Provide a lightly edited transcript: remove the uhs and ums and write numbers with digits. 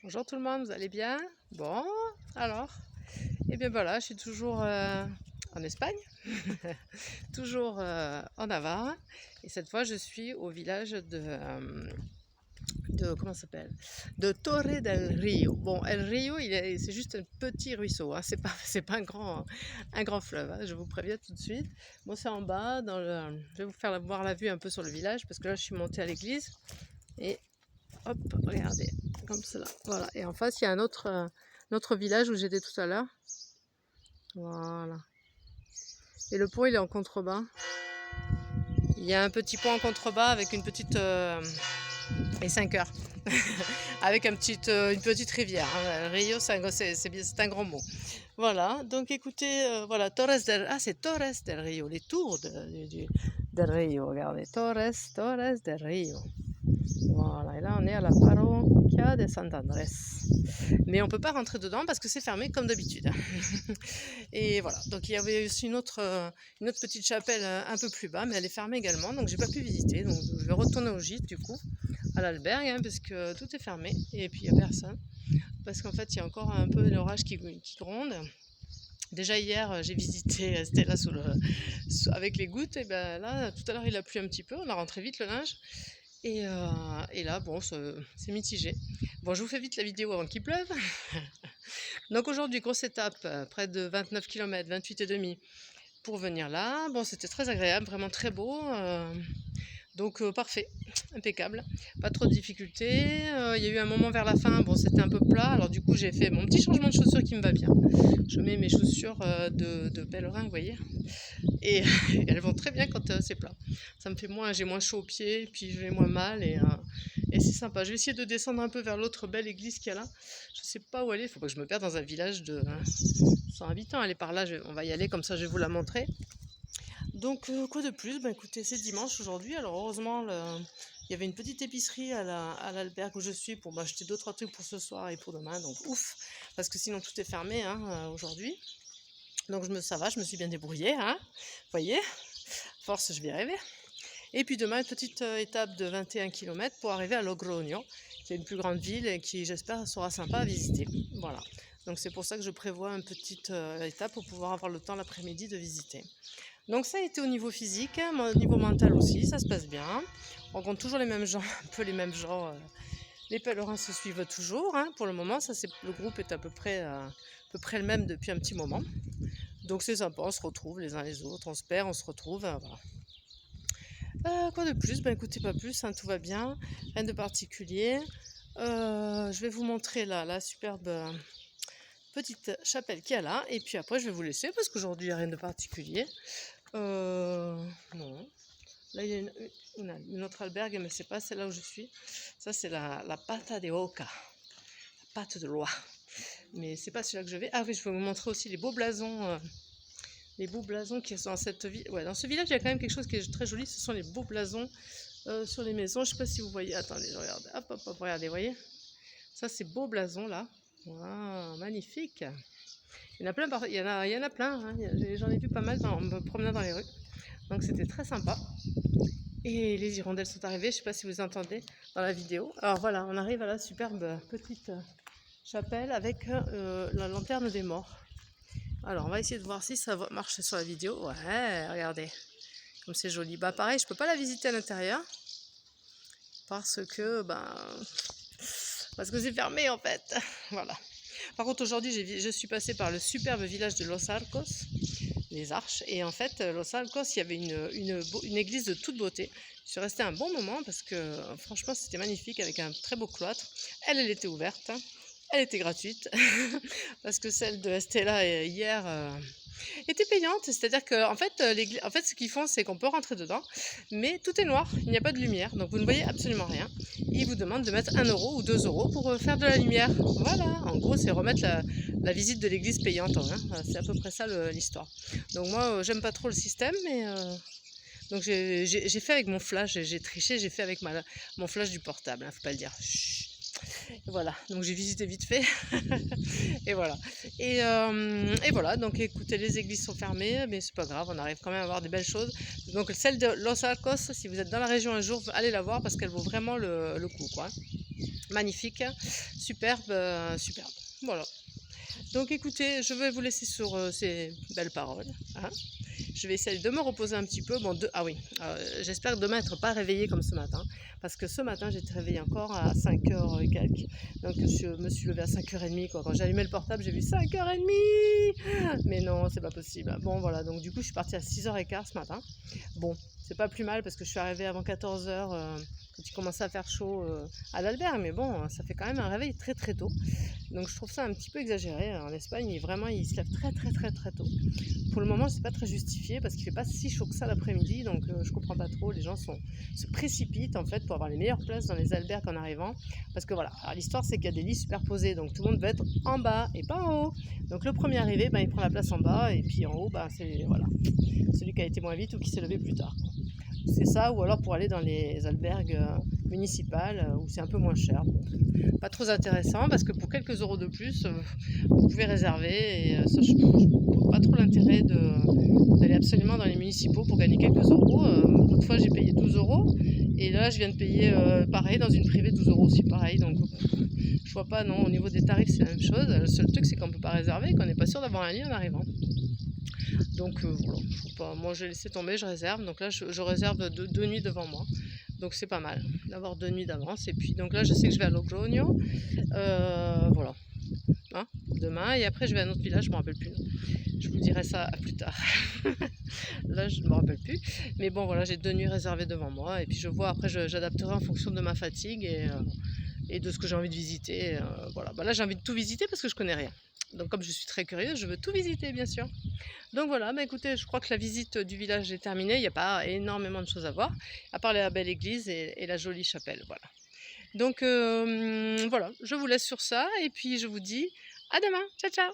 Bonjour tout le monde, vous allez bien? Bon, alors, et bien voilà, je suis toujours en Espagne, toujours en Navarre, et cette fois je suis au village de comment ça s'appelle? De Torre del Rio. Bon, El Rio, c'est juste un petit ruisseau, hein, c'est pas un grand fleuve, hein, je vous préviens tout de suite. Bon, c'est en bas, je vais vous faire voir la vue un peu sur le village, parce que là je suis montée à l'église, et hop, regardez, comme cela. Voilà. Et en face, il y a un autre village où j'étais tout à l'heure. Voilà. Et le pont, il est en contrebas. Il y a un petit pont en contrebas avec une petite... et 5 heures. Avec une petite rivière. Hein. Rio, c'est un grand mot. Voilà. Donc écoutez, voilà. Ah, c'est Torres del Rio. Les tours del Rio. Regardez. Torres del Rio. Voilà, et là on est à la parroquia de Sant Andrés. Mais on ne peut pas rentrer dedans parce que c'est fermé comme d'habitude. Et voilà, donc il y avait aussi une autre petite chapelle un peu plus bas, mais elle est fermée également, donc j'ai pas pu visiter. Donc je vais retourner au gîte du coup, à l'albergue, hein, parce que tout est fermé et puis il n'y a personne. Parce qu'en fait il y a encore un peu l'orage qui gronde. Déjà hier, j'ai visité Stella avec les gouttes, et ben là, tout à l'heure, il a plu un petit peu, on a rentré vite le linge. Et là, bon, c'est mitigé. Bon, je vous fais vite la vidéo avant qu'il pleuve. Donc aujourd'hui, grosse étape, près de 29 km, 28,5 pour venir là. Bon, c'était très agréable, vraiment très beau. Donc parfait, impeccable, pas trop de difficultés. Il y a eu un moment vers la fin, bon c'était un peu plat, alors du coup j'ai fait mon petit changement de chaussures qui me va bien. Je mets mes chaussures de pèlerin, vous voyez, et elles vont très bien quand c'est plat. Ça me fait j'ai moins chaud aux pieds, puis je vais moins mal, et c'est sympa. Je vais essayer de descendre un peu vers l'autre belle église qu'il y a là. Je sais pas où aller, il faut pas que je me perde dans un village de 100 habitants. Elle est par là, on va y aller, comme ça je vais vous la montrer. Donc quoi de plus? Ben écoutez, c'est dimanche aujourd'hui, alors heureusement il y avait une petite épicerie à l'albergue où je suis pour m'acheter 2-3 trucs pour ce soir et pour demain, donc ouf, parce que sinon tout est fermé hein, aujourd'hui. Donc ça va, je me suis bien débrouillée, hein, vous voyez, force je vais y arriver. Et puis demain, une petite étape de 21 km pour arriver à Logroño, qui est une plus grande ville et qui j'espère sera sympa à visiter. Voilà, donc c'est pour ça que je prévois une petite étape pour pouvoir avoir le temps l'après-midi de visiter. Donc ça a été au niveau physique, au niveau mental aussi, ça se passe bien. On rencontre toujours les mêmes gens, un peu les mêmes gens. Les pèlerins se suivent toujours. Hein, pour le moment, le groupe est à peu près le même depuis un petit moment. Donc c'est sympa, on se retrouve les uns les autres, on se perd, on se retrouve. Voilà. Quoi de plus? Ben écoutez, pas plus, hein, tout va bien, rien de particulier. Je vais vous montrer là la superbe petite chapelle qu'il y a là. Et puis après, je vais vous laisser parce qu'aujourd'hui, il n'y a rien de particulier. Non. Là, il y a une autre albergue, mais c'est pas celle-là où je suis. Ça, c'est la Pata de Oca, la pâte de l'oie. Mais c'est pas celui-là que je vais. Ah oui, je vais vous montrer aussi les beaux blasons qui sont dans cette ville. Ouais, dans ce village, il y a quand même quelque chose qui est très joli. Ce sont les beaux blasons sur les maisons. Je sais pas si vous voyez. Attendez, je regarde. Hop, hop, hop, regardez, vous voyez. Ça, c'est beau blason là. Wow, magnifique. Il y en a plein, il y en a plein. Hein. J'en ai vu pas mal en me promenant dans les rues. Donc c'était très sympa. Et les hirondelles sont arrivées, je ne sais pas si vous entendez dans la vidéo. Alors voilà, on arrive à la superbe petite chapelle avec la lanterne des morts. Alors on va essayer de voir si ça va marcher sur la vidéo. Ouais, regardez, comme c'est joli. Bah pareil, je ne peux pas la visiter à l'intérieur parce que c'est fermé en fait. Voilà. Par contre aujourd'hui, je suis passée par le superbe village de Los Arcos. Les Arches, et en fait Los Arcos, il y avait une église de toute beauté. Je suis restée un bon moment parce que franchement c'était magnifique avec un très beau cloître. Elle était ouverte, hein. Elle était gratuite parce que celle de Estella hier était payante, c'est-à-dire que en fait ce qu'ils font, c'est qu'on peut rentrer dedans, mais tout est noir, il n'y a pas de lumière, donc vous ne voyez absolument rien. Ils vous demandent de mettre 1 euro ou 2 euros pour faire de la lumière. Voilà, en gros c'est remettre la visite de l'église payante, hein. C'est à peu près ça l'histoire. Donc moi j'aime pas trop le système, mais donc j'ai fait avec mon flash, j'ai triché, j'ai fait avec mon flash du portable, hein, faut pas le dire. Chut. Voilà, donc j'ai visité vite fait. Et voilà. Et voilà, donc écoutez, les églises sont fermées, mais c'est pas grave, on arrive quand même à voir des belles choses. Donc celle de Los Arcos, si vous êtes dans la région un jour, allez la voir parce qu'elle vaut vraiment le coup, quoi. magnifique, superbe, superbe. Voilà. Donc écoutez, je vais vous laisser sur ces belles paroles, hein. Je vais essayer de me reposer un petit peu. Bon, ah oui, j'espère demain être pas réveillée comme ce matin, parce que ce matin j'étais réveillée encore à 5h et quelques. Donc je me suis levée à 5h30 quoi. Quand j'ai allumé le portable, j'ai vu 5h30. Mais non, c'est pas possible. Bon voilà, donc du coup je suis partie à 6h15 ce matin. Bon, c'est pas plus mal parce que je suis arrivée avant 14h quand il commençait à faire chaud à l'Albergue, mais bon, ça fait quand même un réveil très très tôt. Donc je trouve ça un petit peu exagéré. En Espagne, vraiment, ils se lèvent très très très très tôt. Pour le moment, c'est pas très justifié parce qu'il fait pas si chaud que ça l'après-midi, donc je comprends pas trop. Les gens se précipitent en fait pour avoir les meilleures places dans les albergues en arrivant. Parce que voilà, l'histoire c'est qu'il y a des lits superposés, donc tout le monde va être en bas et pas en haut. Donc le premier arrivé, il prend la place en bas, et puis en haut, c'est voilà, celui qui a été moins vite ou qui s'est levé plus tard. C'est ça, ou alors pour aller dans les albergues municipales où c'est un peu moins cher. Pas trop intéressant parce que pour quelques euros de plus, vous pouvez réserver. Et ça, je ne vois pas trop l'intérêt d'aller absolument dans les municipaux pour gagner quelques euros. L'autre fois, j'ai payé 12 euros et là, je viens de payer pareil dans une privée 12 euros aussi, pareil. Donc, je vois pas, non, au niveau des tarifs, c'est la même chose. Le seul truc, c'est qu'on ne peut pas réserver et qu'on n'est pas sûr d'avoir un lit en arrivant. Donc voilà, faut pas. Moi j'ai laissé tomber, je réserve. Donc là je réserve deux nuits devant moi. Donc c'est pas mal d'avoir 2 nuits d'avance. Et puis donc là je sais que je vais à Logroño. Voilà. Hein, demain. Et après je vais à un autre village, je ne me rappelle plus. Je vous dirai ça plus tard. Là je ne me rappelle plus. Mais bon voilà, j'ai 2 nuits réservées devant moi. Et puis je vois après j'adapterai en fonction de ma fatigue et de ce que j'ai envie de visiter. Voilà. Là j'ai envie de tout visiter parce que je connais rien. Donc comme je suis très curieuse, je veux tout visiter bien sûr. Donc voilà, écoutez, je crois que la visite du village est terminée. Il n'y a pas énormément de choses à voir, à part la belle église et la jolie chapelle. Voilà. Donc voilà, je vous laisse sur ça et puis je vous dis à demain. Ciao ciao.